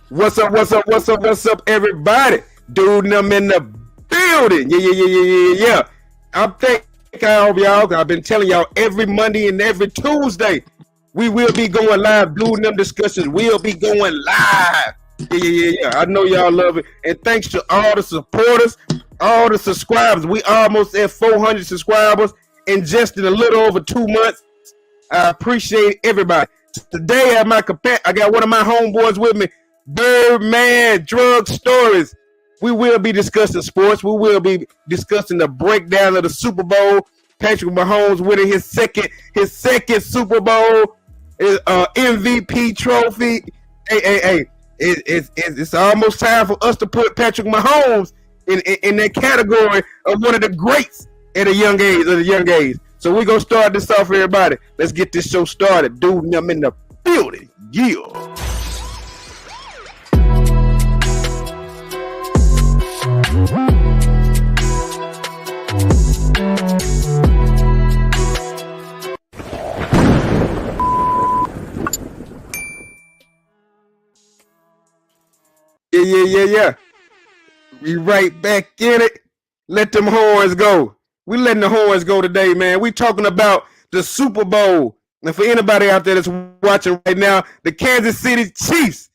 What's up, everybody? Dude, I'm in the building. Yeah. I'm thanking all of y'all. I've been telling y'all every Monday and every Tuesday, we will be going live. Dude, them discussions will be going live. Yeah. I know y'all love it. And thanks to all the supporters, all the subscribers. We almost at 400 subscribers in just in a little over 2 months. I appreciate everybody. Today, I got one of my homeboys with me, Birdman Drug Stories. We will be discussing sports. We will be discussing the breakdown of the Super Bowl. Patrick Mahomes winning his second Super Bowl MVP trophy. Hey. It's almost time for us to put Patrick Mahomes in that category of one of the greats at a young age. So we're going to start this off, everybody. Let's get this show started. Dude, I'm in the building. Yeah. Yeah. We right back in it. Let them horns go. We letting the horns go today, man. We talking about the Super Bowl. And for anybody out there that's watching right now, the Kansas City Chiefs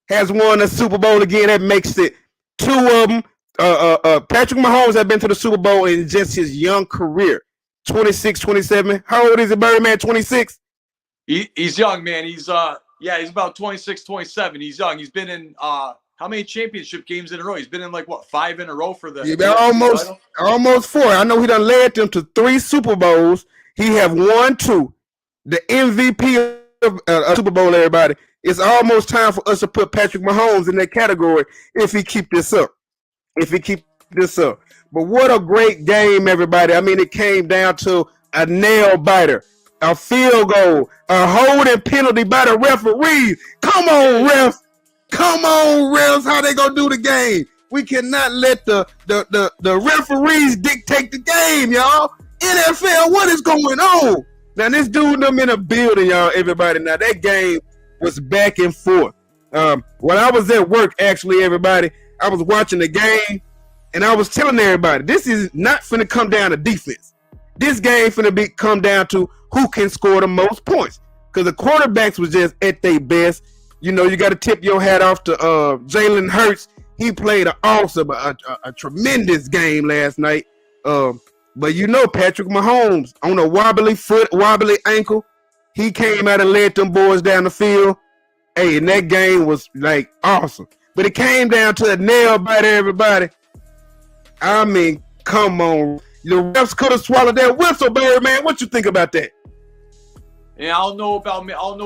has won the Super Bowl again. That makes it two of them. Patrick Mahomes has been to the Super Bowl in just his young career. 26, 27. How old is it, Birdman? 26? He's young, man. He's about 26, 27. He's young. He's been in how many championship games in a row? He's been in 5 in a row for the almost 4. I know he done led them to 3 Super Bowls. He have won 2. The MVP of Super Bowl, everybody. It's almost time for us to put Patrick Mahomes in that category if he keep this up. But what a great game, everybody. I mean, it came down to a nail biter, a field goal, a holding penalty by the referees. Come on, refs. How they gonna do the game? We cannot let the referees dictate the game, y'all. NFL, what is going on? Now, this dude, I'm in a building, y'all, everybody. Now, that game was back and forth. When I was at work, actually, everybody, I was watching the game, and I was telling everybody, this is not finna come down to defense. This game finna come down to who can score the most points. Because the quarterbacks was just at their best. You know, you got to tip your hat off to Jalen Hurts. He played a tremendous game last night. But you know, Patrick Mahomes on a wobbly foot, wobbly ankle, he came out and led them boys down the field. Hey, and that game was awesome. But it came down to a nail biter, everybody. I mean, come on. The refs could have swallowed that whistle, man. What you think about that? And I don't know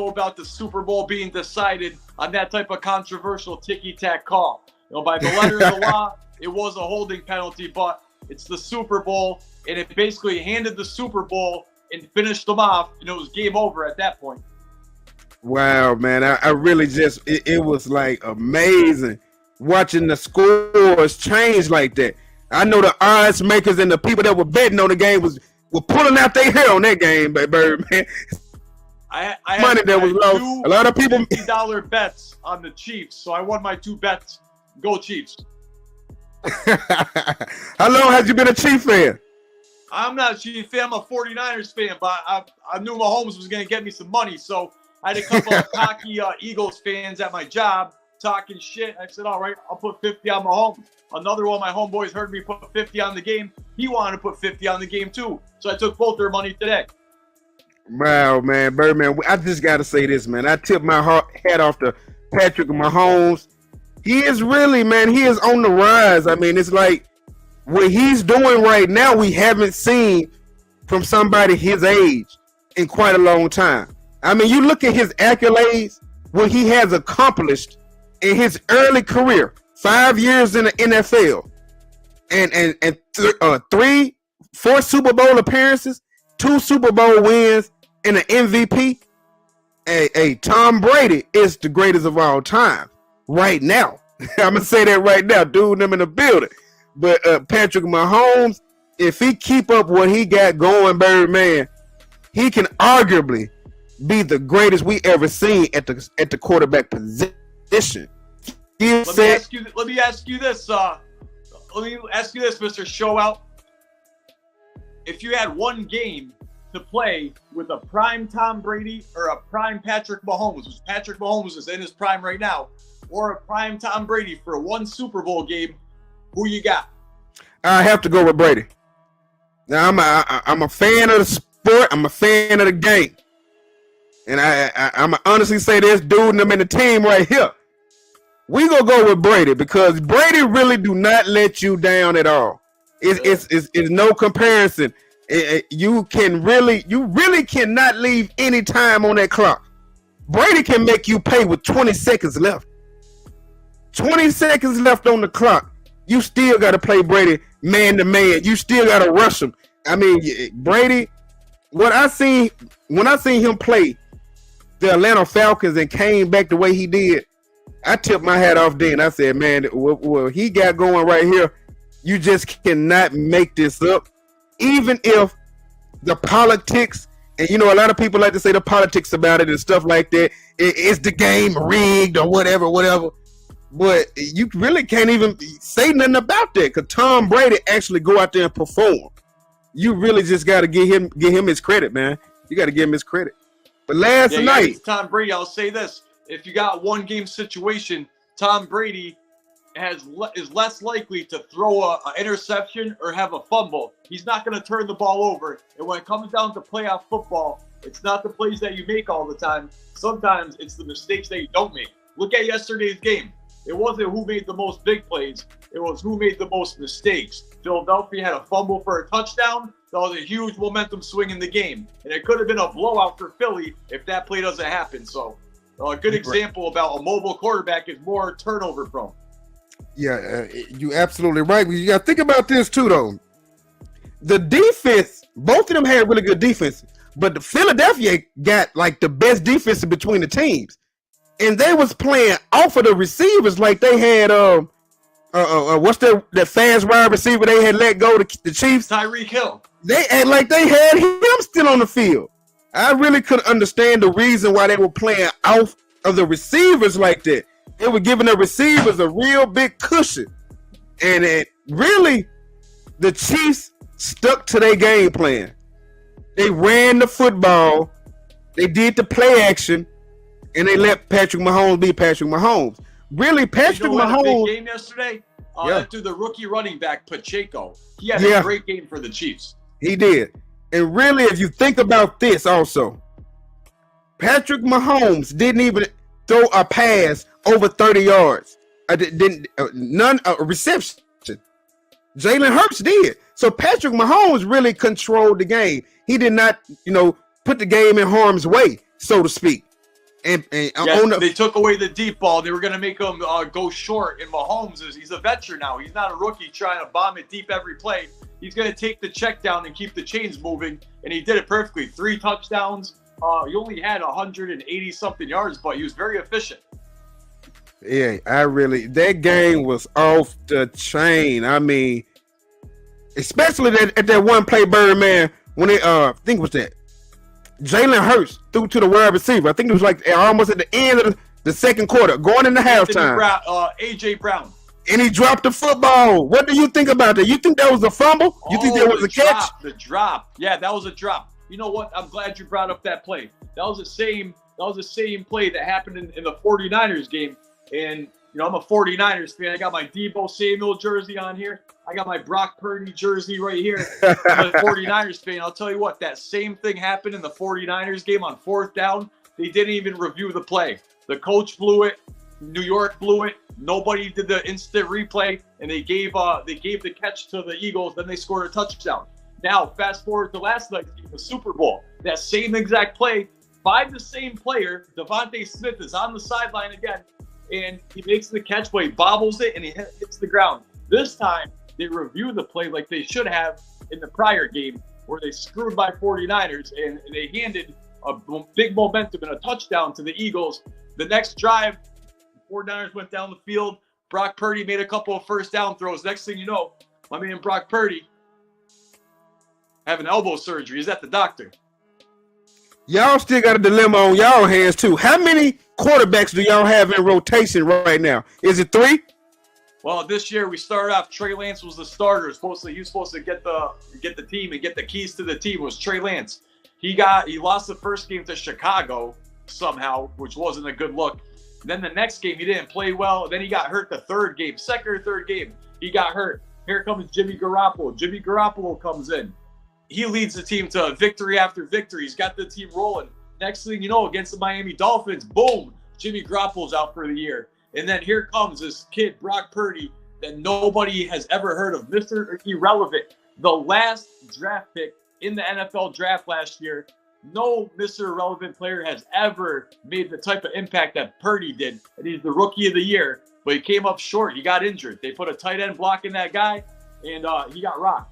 about the Super Bowl being decided on that type of controversial ticky-tack call. By the letter of the law, it was a holding penalty, but it's the Super Bowl, and it basically handed the Super Bowl and finished them off, and it was game over at that point. Wow, man. I really it was amazing watching the scores change like that. I know the odds makers and the people that were betting on the game were pulling out their hair on that game, Bird, man. I money that was lost. A lot of people $50 bets on the Chiefs, so I won my 2 bets. Go Chiefs! How long have you been a Chiefs fan? I'm not a Chiefs fan. I'm a 49ers fan, but I knew Mahomes was going to get me some money, so I had a couple of cocky Eagles fans at my job talking shit. I said, all right, I'll put 50 on Mahomes. Another one of my homeboys heard me put 50 on the game. He wanted to put 50 on the game too, so I took both their money today. Wow, man, Birdman, I just got to say this, man. I tip my hat off to Patrick Mahomes. He is really, man, he is on the rise. I mean, it's like what he's doing right now, we haven't seen from somebody his age in quite a long time. I mean, you look at his accolades, what he has accomplished in his early career, 5 years in the NFL, and 4 Super Bowl appearances, 2 Super Bowl wins, and an MVP. Hey, Tom Brady is the greatest of all time right now. I'm gonna say that right now, dude. I'm in the building. But Patrick Mahomes, if he keep up what he got going, Birdman, he can arguably be the greatest we ever seen at the quarterback position. Let me ask you this. Mr. Showout. If you had one game to play with a prime Tom Brady or a prime Patrick Mahomes, which Patrick Mahomes is in his prime right now, or a prime Tom Brady for one Super Bowl game, who you got? I have to go with Brady. Now I'm a fan of the sport. I'm a fan of the game, and I'm honestly say this, dude, and them in the team right here. We gonna go with Brady because Brady really do not let you down at all. It's no comparison. You really cannot leave any time on that clock. Brady can make you pay with 20 seconds left. 20 seconds left on the clock. You still got to play Brady man to man. You still got to rush him. I mean, Brady, when I seen him play the Atlanta Falcons and came back the way he did, I tipped my hat off then. I said, man, what he got going right here, you just cannot make this up. Even if the politics, and you know, a lot of people like to say the politics about it and stuff like that, is the game rigged or whatever. But you really can't even say nothing about that because Tom Brady actually go out there and perform. You really just got to give him his credit, man. You got to give him his credit. But last night, Tom Brady, I'll say this: if you got one game situation, Tom Brady is less likely to throw an interception or have a fumble. He's not going to turn the ball over. And when it comes down to playoff football, it's not the plays that you make all the time. Sometimes it's the mistakes that you don't make. Look at yesterday's game. It wasn't who made the most big plays. It was who made the most mistakes. Philadelphia had a fumble for a touchdown. That was a huge momentum swing in the game. And it could have been a blowout for Philly if that play doesn't happen. So a good example about a mobile quarterback is more turnover prone. Yeah, you're absolutely right. You got to think about this too, though. The defense, both of them had really good defense, but the Philadelphia got like the best defense between the teams. And they was playing off of the receivers like they had what's that fast wide receiver they had let go to the Chiefs? Tyreek Hill. They act like they had him still on the field. I really couldn't understand the reason why they were playing off of the receivers like that. They were giving the receivers a real big cushion. And it really, the Chiefs stuck to their game plan. They ran the football. They did the play action. And they let Patrick Mahomes be Patrick Mahomes. Really, Patrick Mahomes. Had a big game yesterday. That through the rookie running back Pacheco. He had a great game for the Chiefs. He did. And really, if you think about this, also, Patrick Mahomes didn't even throw a pass over 30 yards. None reception. Jalen Hurts did. So Patrick Mahomes really controlled the game. He did not, put the game in harm's way, so to speak. And they took away the deep ball. They were going to make him go short. And Mahomes he's a veteran now. He's not a rookie trying to bomb it deep every play. He's going to take the check down and keep the chains moving. And he did it perfectly. 3 touchdowns. He only had 180 something yards, but he was very efficient. Yeah, that game was off the chain. I mean, especially at that one play, Birdman, when they I think it was that Jalen Hurts threw to the wide receiver. I think it was like almost at the end of the second quarter, going into halftime. A.J. Brown. And he dropped the football. What do you think about that? You think that was a fumble? You think that was a catch? The drop. Yeah, that was a drop. You know what? I'm glad you brought up that play. That was the same play that happened in the 49ers game. And, I'm a 49ers fan. I got my Deebo Samuel jersey on here. I got my Brock Purdy jersey right here. I'm a 49ers fan. I'll tell you what, that same thing happened in the 49ers game on 4th down. They didn't even review the play. The coach blew it. New York blew it. Nobody did the instant replay, and they gave the catch to the Eagles. Then they scored a touchdown. Now, fast forward to last night's game, the Super Bowl. That same exact play by the same player, Devontae Smith, is on the sideline again, and he makes the catch, but he bobbles it, and he hits the ground. This time, they review the play like they should have in the prior game, where they screwed by 49ers, and they handed a big momentum and a touchdown to the Eagles. The next drive, the 49ers went down the field. Brock Purdy made a couple of first down throws. Next thing you know, my man Brock Purdy having elbow surgery. He's at the doctor. Y'all still got a dilemma on y'all hands too. How many quarterbacks do y'all have in rotation right now? Is it 3? Well, this year we started off. Trey Lance was the starter. He was supposed to get the team and get the keys to the team. It was Trey Lance. He lost the first game to Chicago somehow, which wasn't a good look. Then the next game he didn't play well. Then he got hurt the second or third game. He got hurt. Here comes Jimmy Garoppolo. Jimmy Garoppolo comes in. He leads the team to victory after victory. He's got the team rolling. Next thing you know, against the Miami Dolphins, boom, Jimmy Garoppolo's out for the year. And then here comes this kid, Brock Purdy, that nobody has ever heard of, Mr. Irrelevant. The last draft pick in the NFL draft last year. No Mr. Irrelevant player has ever made the type of impact that Purdy did. And he's the rookie of the year, but he came up short. He got injured. They put a tight end blocking that guy, and he got rocked.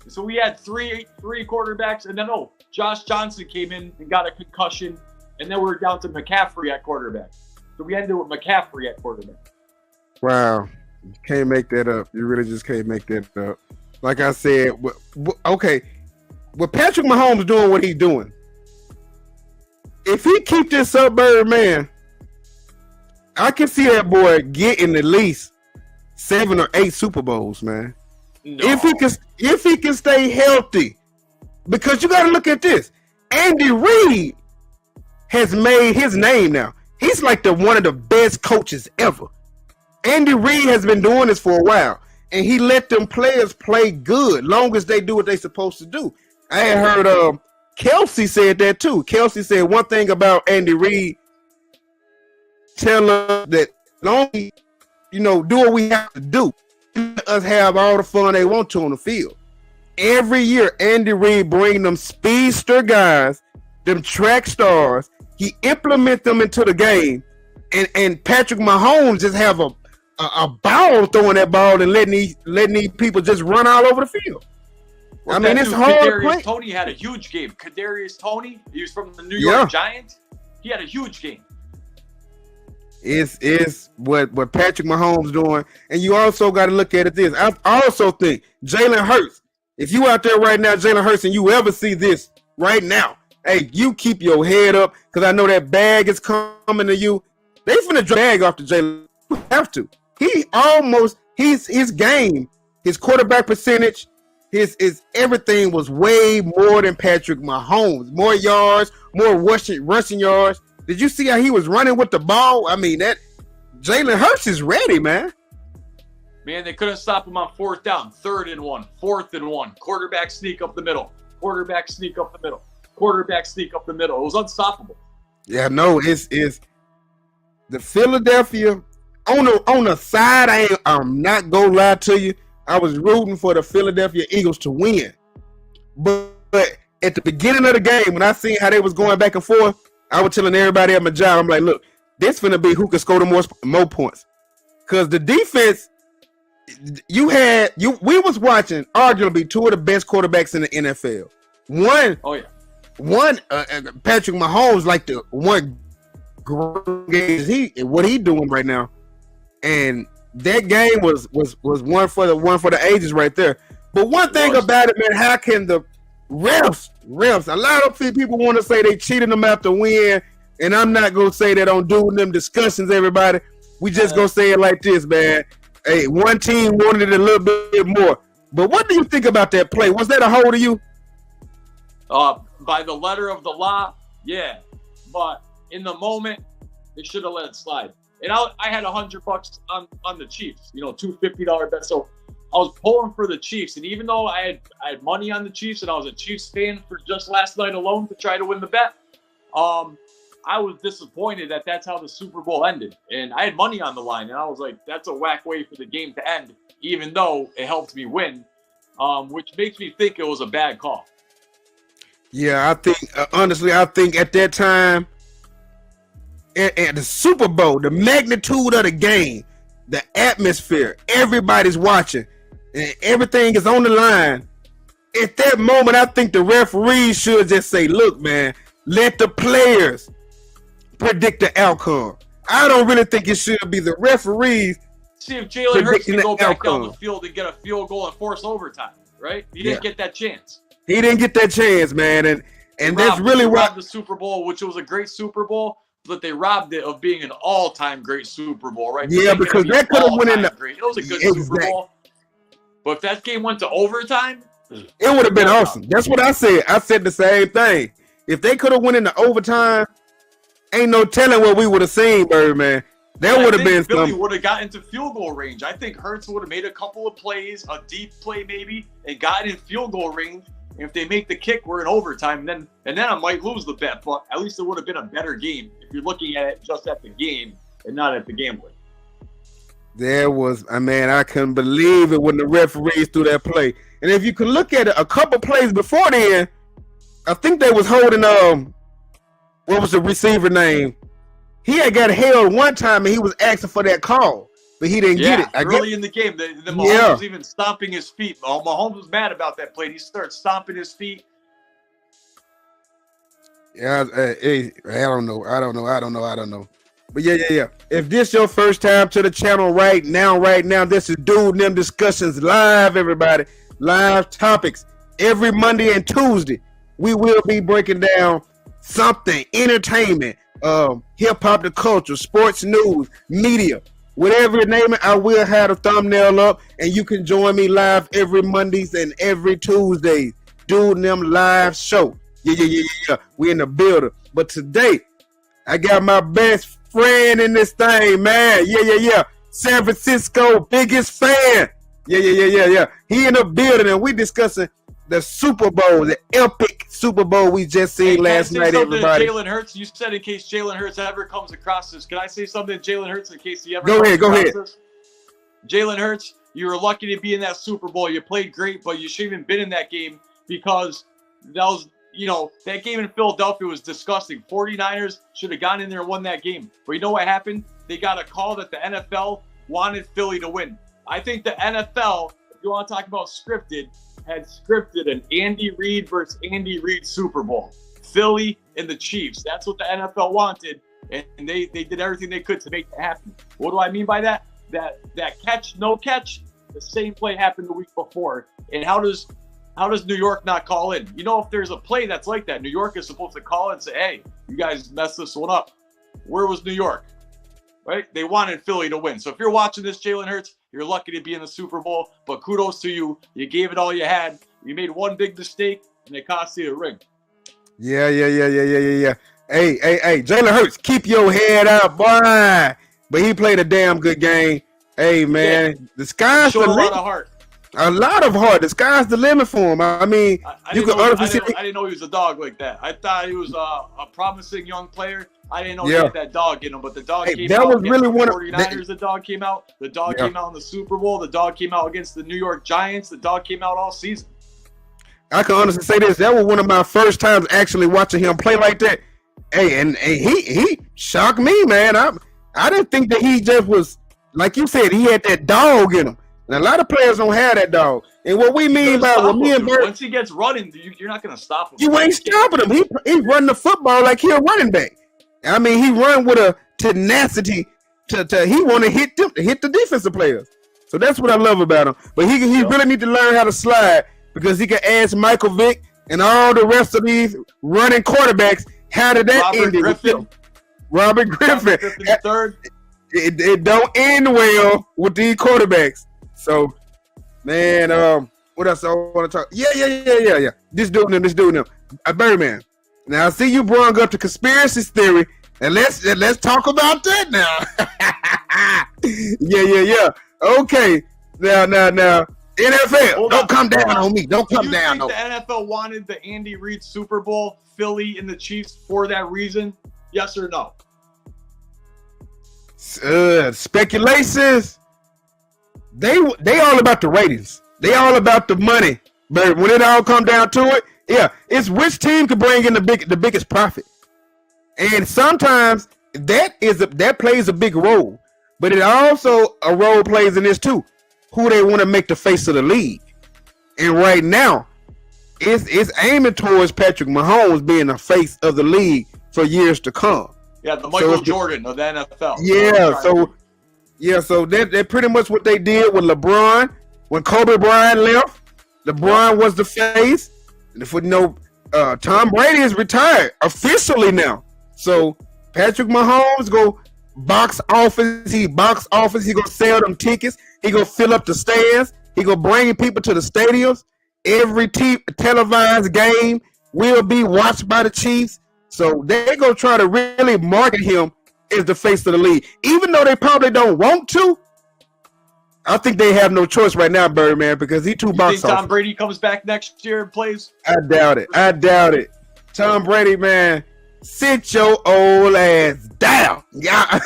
So we had three quarterbacks, and then Josh Johnson came in and got a concussion, and then we're down to McCaffrey at quarterback. So we ended with McCaffrey at quarterback. Wow, you can't make that up. You really just can't make that up. Like I said, okay, with Patrick Mahomes doing what he's doing, if he keep this up, man, I can see that boy getting at least 7 or 8 Super Bowls, man. No. If he can stay healthy, because you got to look at this. Andy Reid has made his name now. He's like one of the best coaches ever. Andy Reid has been doing this for a while, and he let them players play good, long as they do what they're supposed to do. I had heard Kelsey said that too. Kelsey said one thing about Andy Reid: tell us that long, do what we have to do. Let us have all the fun they want to on the field. Every year, Andy Reid bring them speedster guys, them track stars. He implement them into the game, and Patrick Mahomes just have a ball throwing that ball and letting these people just run all over the field. Well, I mean, it's hard. Kadarius Toney had a huge game. Kadarius Toney, he was from the New York Giants. He had a huge game. Is what Patrick Mahomes doing, and you also got to look at it this. I also think Jalen Hurts. If you out there right now, Jalen Hurts, and you ever see this right now, hey, you keep your head up, because I know that bag is coming to you. They finna drag off the Jalen. You have to. His game, his quarterback percentage, his everything was way more than Patrick Mahomes. More yards, more rushing yards. Did you see how he was running with the ball? I mean, that Jalen Hurts is ready, man. Man, they couldn't stop him on 4th down, 3rd and 1, 4th and 1. Quarterback sneak up the middle. Quarterback sneak up the middle. Quarterback sneak up the middle. It was unstoppable. Yeah, no, it's the Philadelphia on the side. I'm not gonna lie to you. I was rooting for the Philadelphia Eagles to win, but at the beginning of the game, when I seen how they was going back and forth, I was telling everybody at my job, I'm like, look, this finna be who can score the more points. Because the defense, we was watching arguably 2 of the best quarterbacks in the NFL. One, Patrick Mahomes, like the one great what he doing right now. And that game was one for the ages right there. But one thing about it, man, how can the refs, a lot of people want to say they cheated them out to win, and I'm not going to say that on doing them discussions, everybody. We just going to say it like this, man. Hey, one team wanted it a little bit more. But what do you think about that play? Was that a hold to you? By the letter of the law, yeah. But in the moment, they should have let it slide. And I had $100 on the Chiefs, $2 $50 bet. So I was pulling for the Chiefs, and even though I had money on the Chiefs and I was a Chiefs fan for just last night alone to try to win the bet, I was disappointed that that's how the Super Bowl ended. And I had money on the line, and I was like, that's a whack way for the game to end, even though it helped me win, which makes me think it was a bad call. Yeah, I think, honestly, at that time, at the Super Bowl, the magnitude of the game, the atmosphere, everybody's watching, and everything is on the line. At that moment, I think the referees should just say, look, man, let the players predict the outcome. I don't really think it should be the referees. See if Jalen Hurts can go back down the field and get a field goal and force overtime, right? He didn't get that chance. He didn't get that chance, man. And that's really they what robbed the Super Bowl, which was a great Super Bowl, but they robbed it of being an all-time great Super Bowl, right? Yeah, because that could have went in the great. It was a good Super Bowl. But if that game went to overtime, it would have been awesome. That's what I said. I said the same thing. If they could have went into overtime, ain't no telling what we would have seen, Birdman. That would have been Philly would have gotten into field goal range. I think Hurts would have made a couple of plays, a deep play maybe, and gotten in field goal range. And if they make the kick, we're in overtime. And then I might lose the bet, but at least it would have been a better game if you're looking at it just at the game and not at the gambling. There was, I couldn't believe it when the referees threw that play. And if you could look at it, a couple plays before then, I think they was holding what was the receiver name? He had got held one time and he was asking for that call, but he didn't get it. Early in the game, the Mahomes was even stomping his feet. Mahomes was mad about that play. He started stomping his feet. Yeah, I don't know. But yeah. If this your first time to the channel right now, this is Dude and Them Discussions live, everybody. Live topics every Monday and Tuesday. We will be breaking down something, entertainment, hip hop, the culture, sports news, media, whatever you name it. I will have a thumbnail up, and you can join me live every Mondays and every Tuesdays. Dude and Them live show. Yeah. We in the building. But today, I got my best friend in this thing, man. Yeah. San Francisco biggest fan. Yeah. He in the building, and we discussing the Super Bowl, the epic Super Bowl we just seen last night, everybody. Jalen Hurts, you said in case Jalen Hurts ever comes across this. Can I say something to Jalen Hurts in case he ever Go ahead. Jalen Hurts, you were lucky to be in that Super Bowl. You played great, but you shouldn't have been in that game because that was, that game in Philadelphia was disgusting. 49ers should have gone in there and won that game. But you know what happened? They got a call that the NFL wanted Philly to win. I think the NFL, if you want to talk about scripted, had scripted an Andy Reid versus Andy Reid Super Bowl. Philly and the Chiefs. That's what the NFL wanted, and they did everything they could to make that happen. What do I mean by that? That catch, no catch, the same play happened the week before. And how does New York not call in? If there's a play that's like that, New York is supposed to call in and say, hey, you guys messed this one up. Where was New York? Right? They wanted Philly to win. So if you're watching this, Jalen Hurts, you're lucky to be in the Super Bowl, but kudos to you. You gave it all you had. You made one big mistake, and it cost you a ring. Yeah. Hey, Jalen Hurts, keep your head up, boy. But he played a damn good game. Hey, man, the sky's the limit. A lot of heart. The sky's the limit for him. I didn't know he was a dog like that. I thought he was a promising young player. I didn't know he had that dog in him, but the dog came out. That was really one of the 49ers. The dog came out. The dog came out in the Super Bowl. The dog came out against the New York Giants. The dog came out all season. I can honestly say this. That was one of my first times actually watching him play like that. Hey, and he shocked me, man. I didn't think that he just was, like you said, he had that dog in him. And a lot of players don't have that dog. And what we mean by what me and Bert, once he gets running, you're not going to stop him. You ain't stopping him. He run the football like he a running back. I mean, he run with a tenacity to he want to hit the defensive players. So that's what I love about him. But he really need to learn how to slide because he can ask Michael Vick and all the rest of these running quarterbacks how did that end? Robert Griffin. Third. It don't end well with these quarterbacks. So, man, what else I want to talk? Yeah. This dude them. Birdman. Now I see you brought up the conspiracy theory, and let's talk about that now. Yeah. Okay. Now. NFL, don't come down on me. Don't come down on me. The NFL wanted the Andy Reid Super Bowl, Philly and the Chiefs for that reason? Yes or no? Speculations. They all about the ratings. They all about the money. But when it all come down to it, it's which team can bring in the biggest profit. And sometimes that plays a big role. But it also a role plays in this too. Who they want to make the face of the league. And right now, it's aiming towards Patrick Mahomes being the face of the league for years to come. Yeah, the Michael Jordan of the NFL. So that's pretty much what they did with LeBron. When Kobe Bryant left, LeBron was the face. And Tom Brady is retired officially now. So Patrick Mahomes go box office. He gonna sell them tickets. He gonna fill up the stands. He gonna bring people to the stadiums. Every televised game will be watched by the Chiefs. So they're gonna try to really market him as the face of the league, even though they probably don't want to. I think they have no choice right now, Birdman, because he too box office. Tom Brady comes back next year and plays? I doubt it. Tom Brady, man, sit your old ass down. Yeah.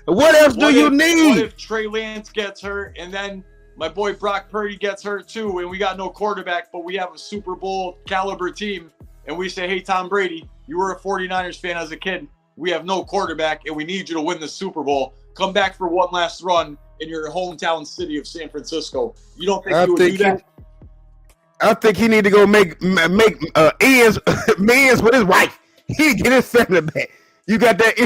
What else do you need? What if Trey Lance gets hurt and then my boy Brock Purdy gets hurt too, and we got no quarterback, but we have a Super Bowl caliber team, and we say, hey, Tom Brady, you were a 49ers fan as a kid. We have no quarterback, and we need you to win the Super Bowl. Come back for one last run in your hometown city of San Francisco. You don't think he would do that? I think he need to go make ends with his wife. He get his family back. You got that?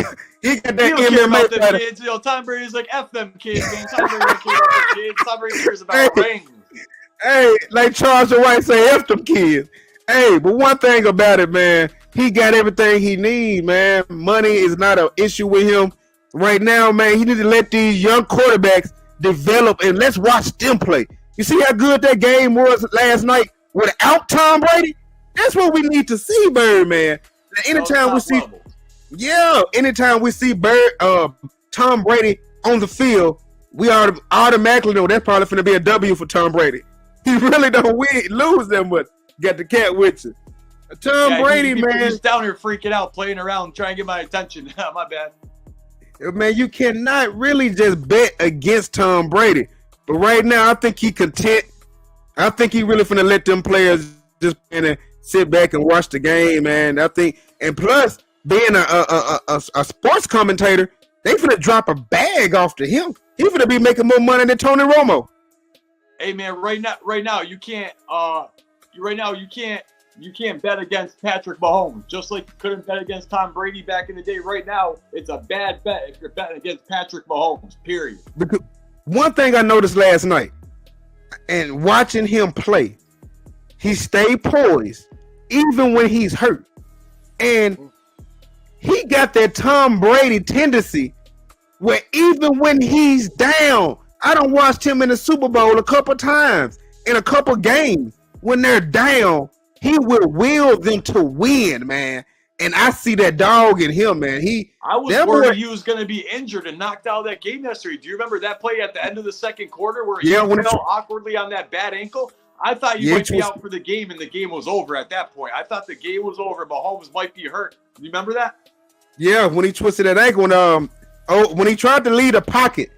He got that MMA fighter. Kids. You know, Tom Brady's like, F them kids, man. Tom Brady don't care about the kids. Tom Brady cares about rings. Hey, like Charles White say, F them kids. Hey, but one thing about it, man, he got everything he needs, man. Money is not an issue with him right now, man. He need to let these young quarterbacks develop, and let's watch them play. You see how good that game was last night without Tom Brady? That's what we need to see, Birdman. Anytime we see Tom Brady on the field, we automatically know that's probably going to be a W for Tom Brady. He really don't lose them, but got the cat with you. Tom Brady, man. He's down here freaking out, playing around, trying to get my attention. My bad. Man, you cannot really just bet against Tom Brady. But right now, I think he content. I think he really finna let them players just sit back and watch the game, man. I think, and plus, being a sports commentator, they finna drop a bag off to him. He finna be making more money than Tony Romo. Hey, man, right now, you can't bet against Patrick Mahomes, just like you couldn't bet against Tom Brady back in the day. Right now, it's a bad bet if you're betting against Patrick Mahomes, period. Because one thing I noticed last night, and watching him play, he stayed poised, even when he's hurt. And he got that Tom Brady tendency where even when he's down, I done watched him in the Super Bowl a couple times, in a couple games, when they're down, he will will them to win, man. And I see that dog in him, man. I was worried he was going to be injured and knocked out of that game yesterday. Do you remember that play at the end of the second quarter where he fell awkwardly on that bad ankle? I thought you might be out for the game, and the game was over at that point. I thought the game was over. Mahomes might be hurt. Do you remember that? Yeah, when he twisted that ankle, when he tried to lead a pocket,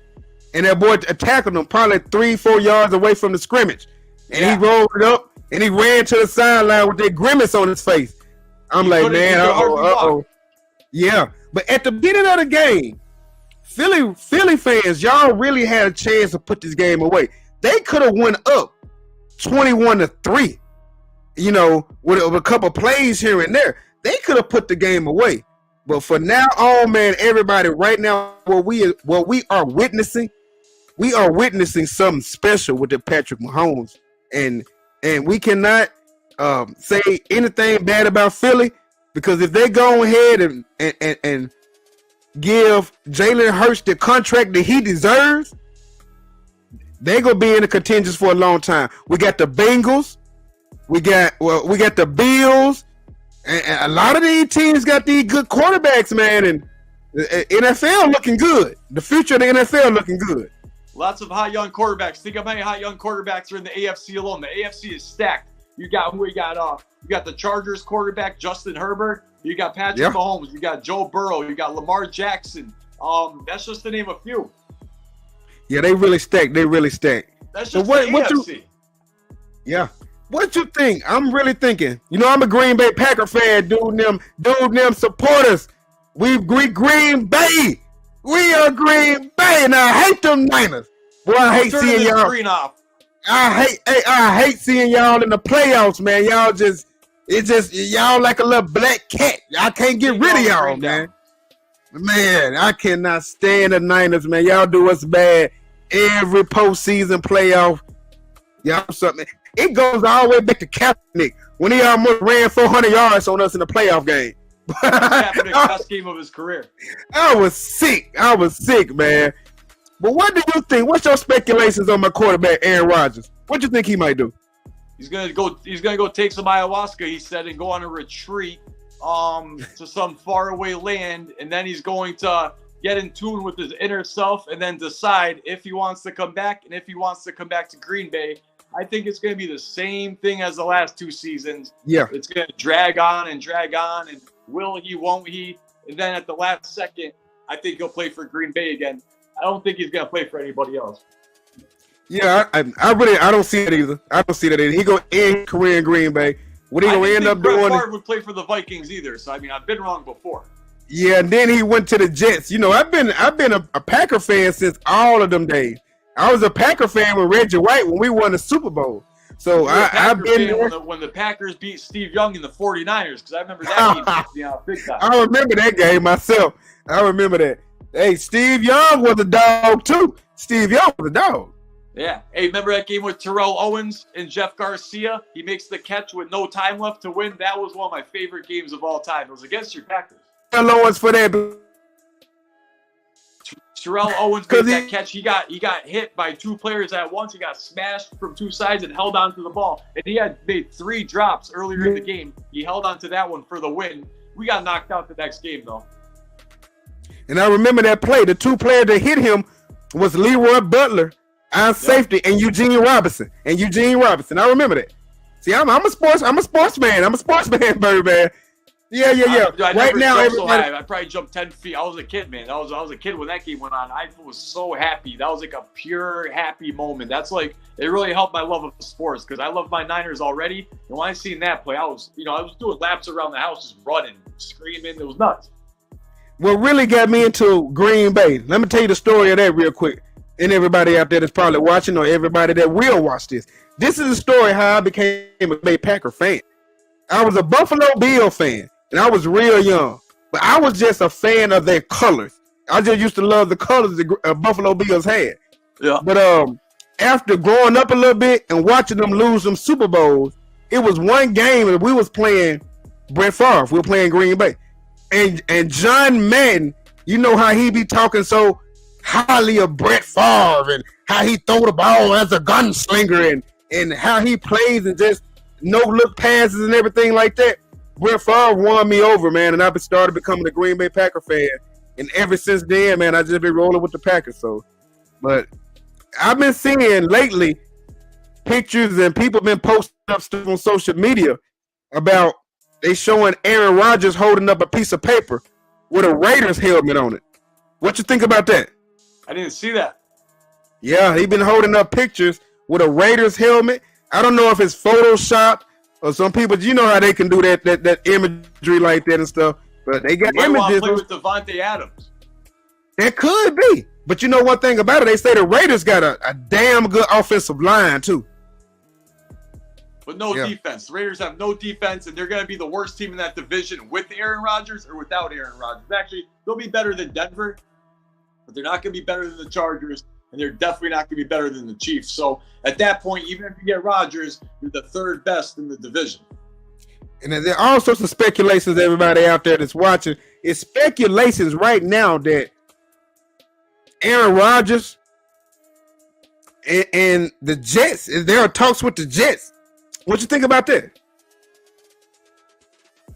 and that boy tackled him probably 3-4 yards away from the scrimmage, and he rolled it up. And he ran to the sideline with that grimace on his face. I'm like, man, uh-oh. Yeah. But at the beginning of the game, Philly fans, y'all really had a chance to put this game away. They could have went up 21-3, with a couple plays here and there. They could have put the game away. But for now on, man, everybody, right now, what we are witnessing something special with the Patrick Mahomes. And we cannot say anything bad about Philly, because if they go ahead and give Jalen Hurts the contract that he deserves, they're gonna be in the contentions for a long time. We got the Bengals, we got the Bills, and a lot of these teams got these good quarterbacks, man. And the NFL looking good. The future of the NFL looking good. Lots of hot young quarterbacks. Think of how many hot young quarterbacks are in the AFC alone. The AFC is stacked. You got the Chargers quarterback Justin Herbert. You got Patrick Mahomes. You got Joe Burrow. You got Lamar Jackson. That's just to name a few. Yeah, they really stacked. That's just the AFC. What you think? I'm really thinking. I'm a Green Bay Packer fan. Dude, them supporters. We Green Bay. We are Green Bay, and I hate them Niners. Boy, I hate seeing y'all. I hate seeing y'all in the playoffs, man. Y'all like a little black cat. I can't get rid of y'all, man. Man, I cannot stand the Niners, man. Y'all do us bad every postseason playoff. Y'all something. It goes all the way back to Kaepernick when he almost ran 400 yards on us in the playoff game. Kaepernick's best game of his career. I was sick, man. But what do you think? What's your speculations on my quarterback, Aaron Rodgers? What do you think he might do? He's gonna go take some ayahuasca, he said, and go on a retreat to some faraway land, and then he's going to get in tune with his inner self and then decide if he wants to come back and if he wants to come back to Green Bay. I think it's going to be the same thing as the last 2 seasons. Yeah. It's going to drag on, and will he, won't he? And then at the last second, I think he'll play for Green Bay again. I don't think he's going to play for anybody else. Yeah, I don't see it either. I don't see that either. He go end career in Green Bay. What he gonna end up doing? Brett Favre would play for the Vikings either. So I mean, I've been wrong before. Yeah, and then he went to the Jets. You know, I've been a Packer fan since all of them days. I was a Packer fan with Reggie White when we won the Super Bowl. So I've been there. When the Packers beat Steve Young in the 49ers, because I remember that game big time. I remember that game myself. I remember that. Hey, Steve Young was a dog too. Steve Young was a dog. Yeah. Hey, remember that game with Terrell Owens and Jeff Garcia? He makes the catch with no time left to win. That was one of my favorite games of all time. It was against your Packers. Terrell Owens for that. Terrell Owens made that catch. He got hit by 2 players at once. He got smashed from 2 sides and held on to the ball. And he had made 3 drops earlier in the game. He held on to that one for the win. We got knocked out the next game, though. And I remember that play. The 2 players that hit him was Leroy Butler, our safety, and Eugene Robinson. I remember that. See, I'm a sportsman, Birdman. Yeah. Right now, everybody. I probably jumped 10 feet. I was a kid, man. I was a kid when that game went on. I was so happy. That was like a pure happy moment. That's like, it really helped my love of sports because I love my Niners already. And when I seen that play, I was doing laps around the house, just running, screaming. It was nuts. What really got me into Green Bay, let me tell you the story of that real quick. And everybody out there that's probably watching, or everybody that will watch this. This is the story how I became a Bay Packer fan. I was a Buffalo Bill fan, and I was real young. But I was just a fan of their colors. I just used to love the colors the Buffalo Bills had. Yeah. But after growing up a little bit and watching them lose some Super Bowls, it was one game and we was playing Brett Favre. We were playing Green Bay. And John Madden, you know how he be talking so highly of Brett Favre and how he throw the ball as a gunslinger and how he plays and just no-look passes and everything like that. Brett Favre won me over, man, and I started becoming a Green Bay Packer fan. And ever since then, man, I just been rolling with the Packers. So, but I've been seeing lately pictures and people been posting up stuff on social media about they showing Aaron Rodgers holding up a piece of paper with a Raiders helmet on it. What you think about that? I didn't see that. Yeah, he been holding up pictures with a Raiders helmet. I don't know if it's Photoshop or some people, you know how they can do that imagery like that and stuff. But they got images. Play with Devontae Adams. That could be. But you know one thing about it, they say the Raiders got a damn good offensive line too. But no defense. The Raiders have no defense, and they're going to be the worst team in that division with Aaron Rodgers or without Aaron Rodgers. Actually, they'll be better than Denver, but they're not going to be better than the Chargers, and they're definitely not going to be better than the Chiefs. So at that point, even if you get Rodgers, you're the 3rd best in the division. And there are all sorts of speculations, everybody out there that's watching. It's speculations right now that Aaron Rodgers and the Jets, there are talks with the Jets. What you think about that?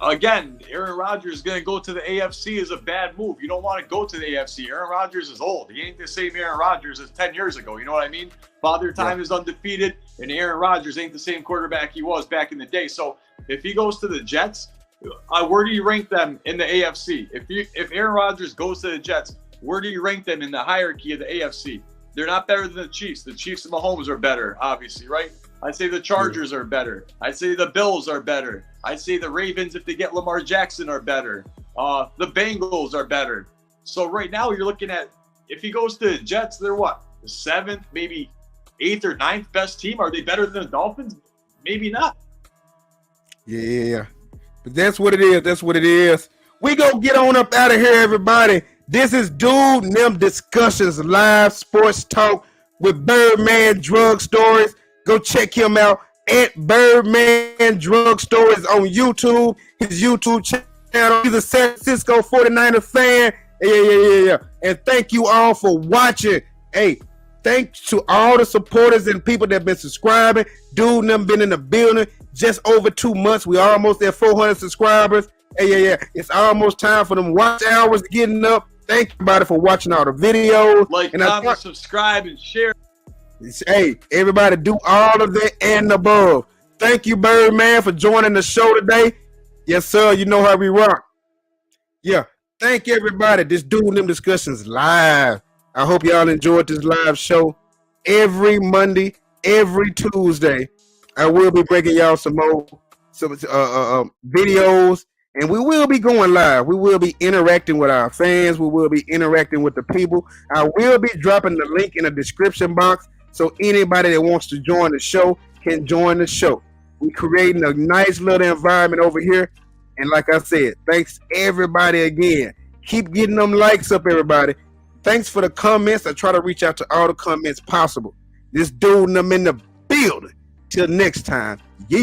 Again, Aaron Rodgers is going to go to the AFC is a bad move. You don't want to go to the AFC. Aaron Rodgers is old. He ain't the same Aaron Rodgers as 10 years ago. You know what I mean? Father Time is undefeated, and Aaron Rodgers ain't the same quarterback he was back in the day. So if he goes to the Jets, where do you rank them in the AFC? If Aaron Rodgers goes to the Jets, where do you rank them in the hierarchy of the AFC? They're not better than the Chiefs. The Chiefs and Mahomes are better, obviously, right? I'd say the Chargers are better. I'd say the Bills are better. I'd say the Ravens, if they get Lamar Jackson, are better. The Bengals are better. So right now you're looking at, if he goes to the Jets, they're what? The 7th, maybe 8th or 9th best team? Are they better than the Dolphins? Maybe not. Yeah. But that's what it is. That's what it is. We go get on up out of here, everybody. This is Dude and Them Discussions Live Sports Talk with Birdman Drug Stories. Go check him out. at Birdman Drugstore is on YouTube. His YouTube channel. He's a San Francisco 49er fan. Yeah. And thank you all for watching. Hey, thanks to all the supporters and people that have been subscribing. Dude, them been in the building just over 2 months. We almost at 400 subscribers. Hey, it's almost time for them watch hours getting up. Thank you, everybody, for watching all the videos. Like, comment, subscribe, and share. Hey, everybody, do all of that and above. Thank you, Birdman, for joining the show today. Yes, sir. You know how we rock. Yeah. Thank you, everybody. This Doing Them Discussions live. I hope y'all enjoyed this live show. Every Monday, every Tuesday, I will be bringing y'all some more videos, and we will be going live. We will be interacting with our fans. We will be interacting with the people. I will be dropping the link in the description box so anybody that wants to join the show can join the show. We're creating a nice little environment over here. And like I said, thanks everybody again. Keep getting them likes up, everybody. Thanks for the comments. I try to reach out to all the comments possible. This dude and them in the building. Till next time. Yeah.